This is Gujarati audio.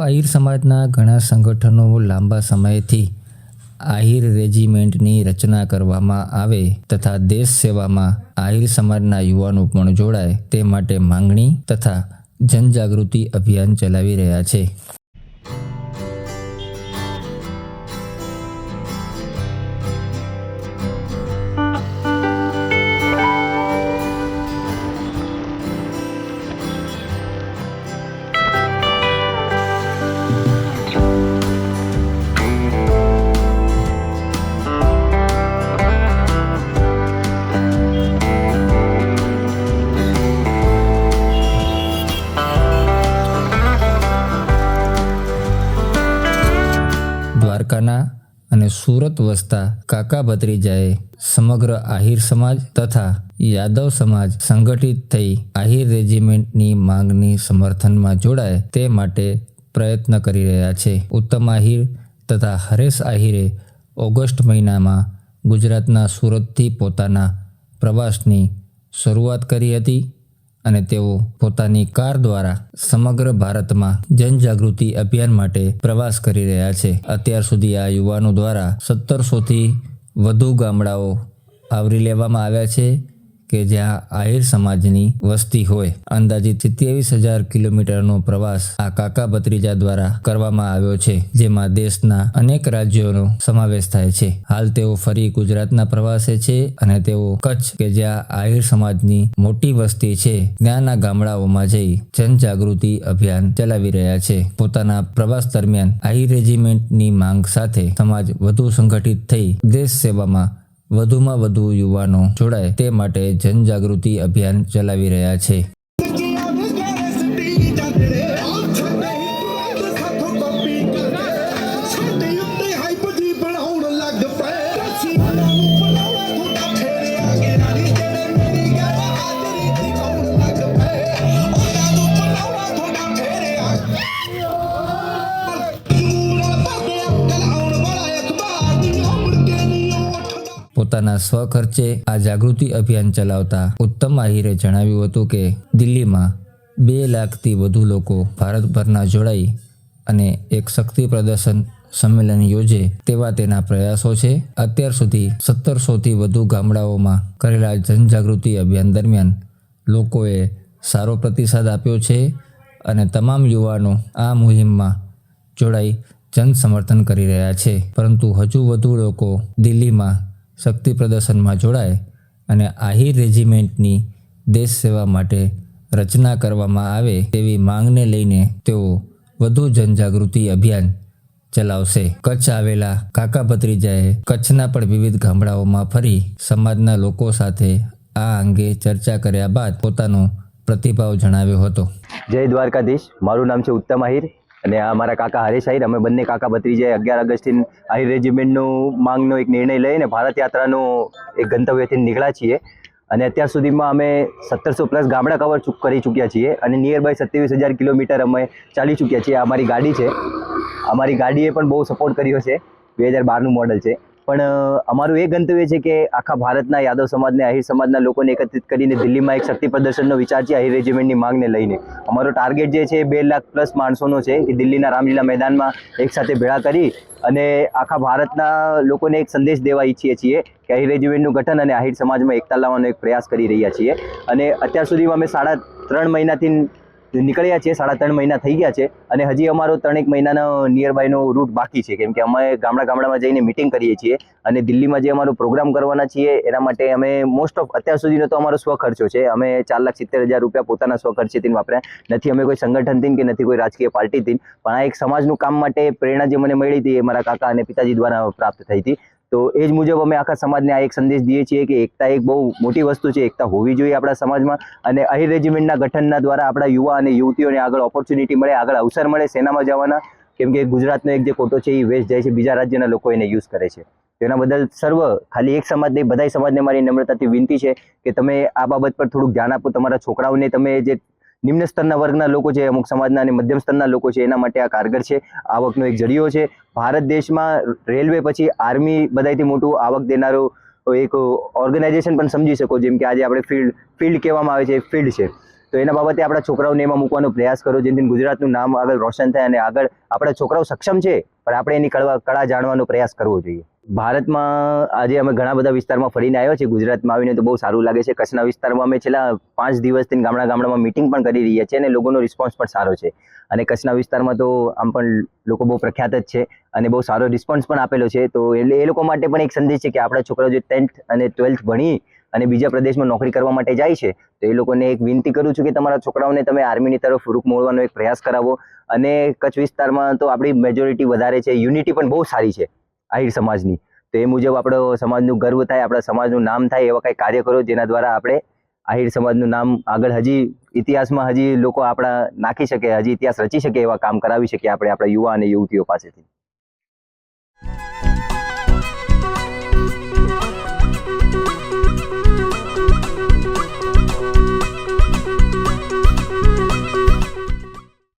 આહિર સમાજના ઘણા સંગઠનો લાંબા સમયથી આહિર રેજિમેન્ટની રચના કરવામાં આવે તથા દેશ સેવામાં આહિર સમાજના યુવાનો પણ જોડાય તે માટે માંગણી તથા જનજાગૃતિ અભિયાન ચલાવી રહ્યા છે. દ્વારકાના અને સુરત વસતા કાકા ભત્રીજાએ સમગ્ર આહિર સમાજ તથા યાદવ સમાજ સંગઠિત થઈ આહિર રેજિમેન્ટની માંગની સમર્થનમાં જોડાય તે માટે પ્રયત્ન કરી રહ્યા છે. ઉત્તમ આહિર તથા હરેશ આહિરે ઓગસ્ટ મહિનામાં ગુજરાતના સુરતથી પોતાના પ્રવાસની શરૂઆત કરી હતી અને તેઓ પોતાની કાર દ્વારા સમગ્ર ભારતમાં જનજાગૃતિ અભિયાન માટે પ્રવાસ કરી રહ્યા છે. અત્યાર સુધી આ યુવાનો દ્વારા 1700થી વધુ ગામડાઓ આવરી લેવામાં આવ્યા છે કે જ્યાં આહિર સમાજની વસ્તી હોય. અંદાજિત 27,000 કિલોમીટરનો પ્રવાસ આ કાકા ભત્રીજા દ્વારા કરવામાં આવ્યો છે, જેમાં દેશના અનેક રાજ્યોનો સમાવેશ થાય છે. હાલ તેઓ ફરી ગુજરાતના પ્રવાસે છે અને તેઓ કચ્છ કે જ્યાં આહિર સમાજની મોટી વસ્તી છે ત્યાંના ગામડાઓમાં જઈ જનજાગૃતિ અભિયાન ચલાવી રહ્યા છે. પોતાના પ્રવાસ દરમિયાન આહિર રેજિમેન્ટની માંગ સાથે સમાજ વધુ સંગઠિત થઈ દેશ સેવામાં વધુમાં વધુ યુવાનો જોડાય તે માટે જનજાગૃતિ અભિયાન ચલાવી રહ્યા છે. પોતાના સ્વખર્ચે આ જાગૃતિ અભિયાન ચલાવતા ઉત્તમ આહિરે જણાવ્યું હતું કે દિલ્હીમાં 2 લાખથી વધુ લોકો ભારતભરના જોડાઈ અને એક શક્તિ પ્રદર્શન સંમેલન યોજે તેવા તેના પ્રયાસો છે. અત્યાર સુધી 1700થી વધુ ગામડાઓમાં કરેલા જનજાગૃતિ અભિયાન દરમિયાન લોકોએ સારો પ્રતિસાદ આપ્યો છે અને તમામ યુવાનો આ મુહિમમાં જોડાઈ જન સમર્થન કરી રહ્યા છે. પરંતુ હજુ વધુ લોકો દિલ્હીમાં શક્તિ પ્રદર્શનમાં જોડાય અને આહિર રેજિમેન્ટની દેશ સેવા માટે રચના કરવામાં આવે તેવી માંગને લઈને તેઓ વધુ જનજાગૃતિ અભિયાન ચલાવશે. કચ્છ આવેલા કાકા ભત્રીજાએ કચ્છના પણ વિવિધ ગામડાઓમાં ફરી સમાજના લોકો સાથે આ અંગે ચર્ચા કર્યા બાદ પોતાનો પ્રતિભાવ જણાવ્યો હતો. જય દ્વારકાધીશ. મારું નામ છે ઉત્તમ આહિર અને આ મારા કાકા હરેશ આહિર. અમે બંને કાકા ભત્રીજાએ 11 ઓગસ્ટથી આહિર રેજિમેન્ટનું માંગનો એક નિર્ણય લઈને ભારત યાત્રાનો એક ગંતવ્યથી નીકળ્યા છીએ અને અત્યાર સુધીમાં અમે 1700+ ગામડા કવર કરી ચૂક્યા છીએ અને નિયર બાય 27,000 કિલોમીટર અમે ચાલી ચૂક્યા છીએ. આ અમારી ગાડી છે. અમારી ગાડીએ પણ બહુ સપોર્ટ કર્યો છે. 2012નું મોડલ છે. પણ અમારું એ ગંતવ્ય છે કે આખા ભારતના યાદવ સમાજને આહિર સમાજના લોકોને એકત્રિત કરીને દિલ્હીમાં એક શક્તિ પ્રદર્શનનો વિચાર છે આહિર રેજિમેન્ટની માંગને લઈને. અમારો ટાર્ગેટ જે છે 2 લાખ+ માણસોનો છે કે દિલ્હીના રામલીલા મેદાનમાં એકસાથે ભેળા કરી અને આખા ભારતના લોકોને એક સંદેશ દેવા ઈચ્છીએ છીએ કે આહિર રેજિમેન્ટનું ગઠન અને આહિર સમાજમાં એકતા લાવવાનો એક પ્રયાસ કરી રહ્યા છીએ. અને અત્યાર સુધીમાં અમે 3.5 મહિનાથી નીકળ્યા છીએ. 3.5 મહિના થઈ ગયા છે અને હજી અમારો 3 મહિનાનો નિયર બાયનો રૂટ બાકી છે, કેમ કે અમે ગામડામાં જઈને મિટિંગ કરીએ છીએ અને દિલ્હીમાં જે અમારો પ્રોગ્રામ કરવાના છીએ એના માટે અમે મોસ્ટ ઓફ અત્યાર સુધીનો તો અમારો સ્વખર્ચો છે. અમે 4,70,000 રૂપિયા પોતાના સ્વખર્ચેથી વાપર્યા નથી. અમે કોઈ સંગઠનથી કે નથી કોઈ રાજકીય પાર્ટીથી, પણ આ એક સમાજનું કામ માટે પ્રેરણા જે મને મળી હતી એ મારા કાકા અને પિતાજી દ્વારા પ્રાપ્ત થઈ હતી. તો એ જ મુજબ અમે આખા સમાજને આ એક સંદેશ દઈએ છીએ કે એકતા એક બહુ મોટી વસ્તુ છે. એકતા હોવી જોઈએ આપણા સમાજમાં અને આહિર રેજિમેન્ટના ગઠનના દ્વારા આપણા યુવા અને યુવતીઓને આગળ ઓપોર્ચ્યુનિટી મળે, આગળ અવસર મળે સેનામાં જવાના, કેમ કે ગુજરાતનો એક જે કોટો છે એ વેસ્ટ જાય છે, બીજા રાજ્યના લોકો એને યુઝ કરે છે. તેના બદલ ખાલી એક સમાજ નહીં, બધા સમાજને મારી નમ્રતાથી વિનંતી છે કે તમે આ બાબત પર થોડુંક ધ્યાન આપો. તમારા છોકરાઓને તમે જે નિમ્ન સ્તરના વર્ગના લોકો છે, અમુક સમાજના અને મધ્યમ સ્તરના લોકો છે, એના માટે આ કારગર છે. આવકનો એક જરિયો છે. ભારત દેશમાં રેલવે પછી આર્મી બધાથી મોટું આવક દેનારો એક ઓર્ગેનાઇઝેશન પણ સમજી શકો, જેમ કે આજે આપણે ફિલ્ડ કહેવામાં આવે છે, ફિલ્ડ છે. તો એના બાબતે આપણા છોકરાઓને એમાં મૂકવાનો પ્રયાસ કરો, જેથી ગુજરાતનું નામ આગળ રોશન થાય અને આગળ આપણા છોકરાઓ સક્ષમ છે પણ આપણે એની કળા જાણવાનો પ્રયાસ કરવો જોઈએ. ભારતમાં આજે અમે ઘણા બધા વિસ્તારમાં ફરીને આવ્યો છે. ગુજરાતમાં આવીને તો બહુ સારું લાગે છે. કચ્છના વિસ્તારમાં અમે છેલ્લા 5 દિવસથી ગામડામાં મીટિંગ પણ કરી રહ્યા છીએ અને લોકોનો રિસ્પોન્સ પણ સારો છે. અને કચ્છના વિસ્તારમાં તો આમ પણ લોકો બહુ પ્રખ્યાત જ છે અને બહુ સારો રિસ્પોન્સ પણ આપેલો છે. તો એ લોકો માટે પણ એક સંદેશ છે કે આપણા છોકરાઓ જે 10th અને 12th ભણી અને બીજા પ્રદેશમાં નોકરી કરવા માટે જાય છે, તો એ લોકોને એક વિનંતી કરું છું કે તમારા છોકરાઓને તમે આર્મીની તરફ રૂખ મોડવાનો એક પ્રયાસ કરાવો. અને કચ્છ વિસ્તારમાં તો આપણી મેજોરિટી વધારે છે, યુનિટી પણ બહુ સારી છે આહિર સમાજની. તો એ મુજબ આપણો સમાજનું ગર્વ થાય, આપણા સમાજનું નામ થાય એવા કંઈ કાર્ય કરો જેના દ્વારા આપણે આહિર સમાજનું નામ આગળ હજી ઇતિહાસમાં હજી લોકો આપણા નાખી શકે, હજી ઇતિહાસ રચી શકે એવા કામ કરાવી શકીએ આપણે આપણા યુવા અને યુવતીઓ પાસેથી.